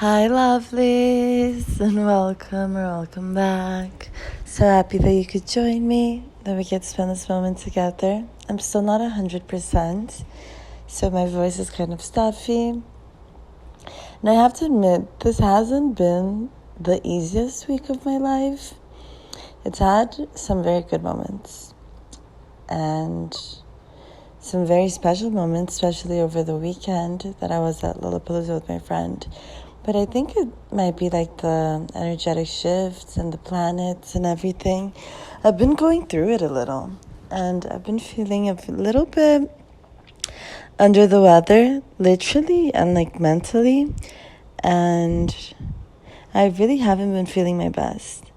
Hi, lovelies, and welcome back. So happy that you could join me, that we get to spend this moment together. I'm still not 100%, so my voice is kind of stuffy. And I have to admit, this hasn't been the easiest week of my life. It's had some very good moments, and some very special moments, especially over the weekend that I was at Lollapalooza with my friend. But I think it might be like the energetic shifts and the planets and everything. I've been going through it a little, and I've been feeling a little bit under the weather, literally and like mentally. And I really haven't been feeling my best.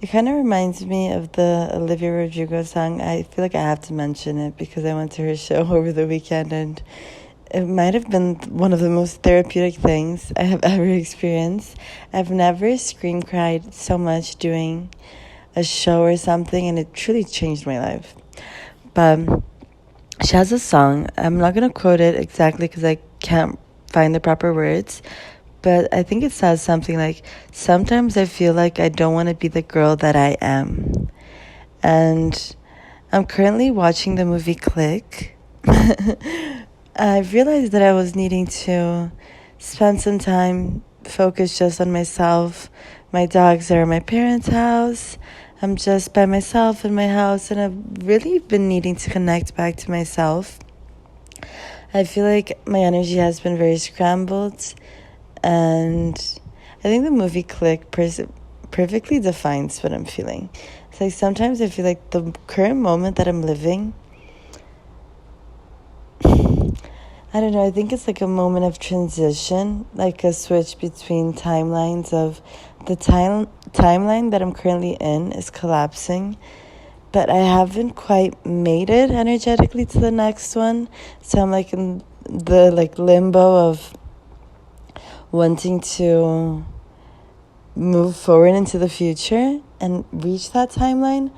It kind of reminds me of the Olivia Rodrigo song. I feel like I have to mention it because I went to her show over the weekend, and it might have been one of the most therapeutic things I have ever experienced. I've never scream cried so much doing a show or something, and it truly changed my life. But she has a song. I'm not going to quote it exactly because I can't find the proper words. But I think it says something like, sometimes I feel like I don't want to be the girl that I am. And I'm currently watching the movie Click. I realized that I was needing to spend some time focused just on myself. My dogs are at my parents' house. I'm just by myself in my house, and I've really been needing to connect back to myself. I feel like my energy has been very scrambled, and I think the movie Click perfectly defines what I'm feeling. It's like sometimes I feel like the current moment that I'm living, I don't know, I think it's like a moment of transition, like a switch between timelines of the timeline that I'm currently in is collapsing, but I haven't quite made it energetically to the next one. So I'm like in the limbo of wanting to move forward into the future and reach that timeline,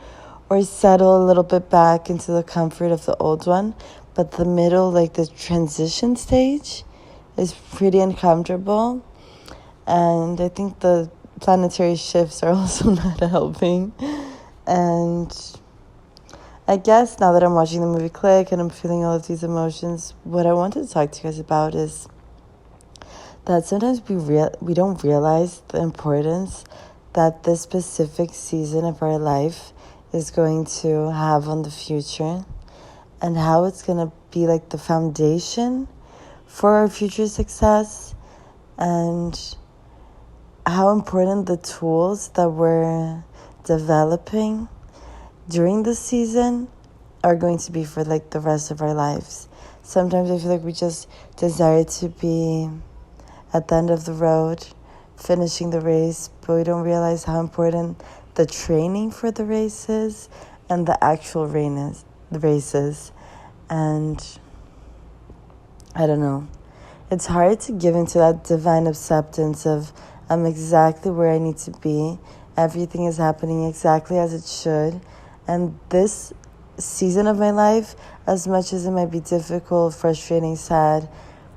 or settle a little bit back into the comfort of the old one. But the middle, like the transition stage, is pretty uncomfortable. And I think the planetary shifts are also not helping. And I guess now that I'm watching the movie Click and I'm feeling all of these emotions, what I wanted to talk to you guys about is that sometimes we don't realize the importance that this specific season of our life is going to have on the future, and how it's going to be like the foundation for our future success, and how important the tools that we're developing during this season are going to be for like the rest of our lives. Sometimes I feel like we just desire to be at the end of the road, finishing the race, but we don't realize how important the training for the race is and the actual races. And I don't know. It's hard to give into that divine acceptance of I'm exactly where I need to be. Everything is happening exactly as it should. And this season of my life, as much as it might be difficult, frustrating, sad,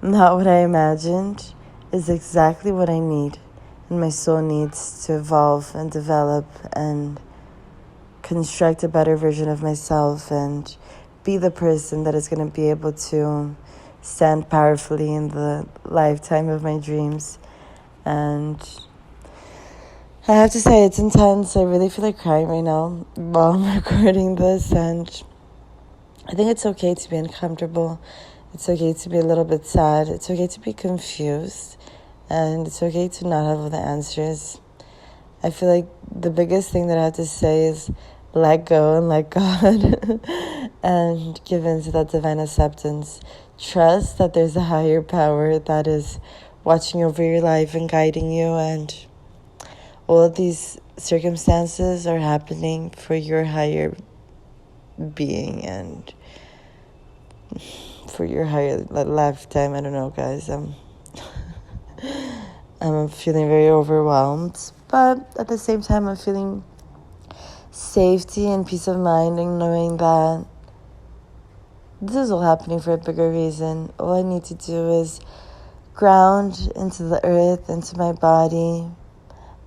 not what I imagined, is exactly what I need, and my soul needs to evolve and develop and construct a better version of myself and be the person that is going to be able to stand powerfully in the lifetime of my dreams. And I have to say, it's intense. I really feel like crying right now while I'm recording this, and I think it's okay to be uncomfortable. It's okay to be a little bit sad. It's okay to be confused. And it's okay to not have all the answers. I feel like the biggest thing that I have to say is let go and let God and give in to that divine acceptance. Trust that there's a higher power that is watching over your life and guiding you, and all of these circumstances are happening for your higher being and for your higher lifetime. I don't know, guys. I'm feeling very overwhelmed, but at the same time, I'm feeling safety and peace of mind, and knowing that this is all happening for a bigger reason. All I need to do is ground into the earth, into my body,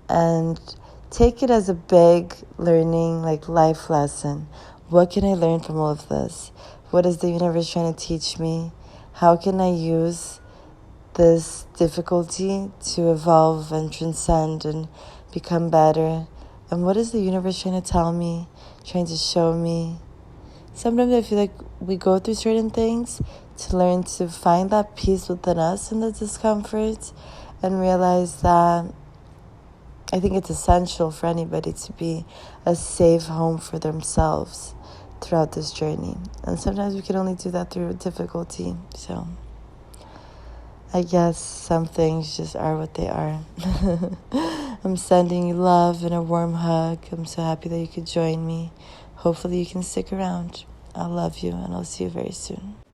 and take it as a big learning, like life lesson. What can I learn from all of this? What is the universe trying to teach me? How can I use this difficulty to evolve and transcend and become better? And what is the universe trying to tell me, trying to show me? Sometimes I feel like we go through certain things to learn to find that peace within us in the discomfort, and realize that I think it's essential for anybody to be a safe home for themselves throughout this journey. And sometimes we can only do that through difficulty. So I guess some things just are what they are. I'm sending you love and a warm hug. I'm so happy that you could join me. Hopefully you can stick around. I love you, and I'll see you very soon.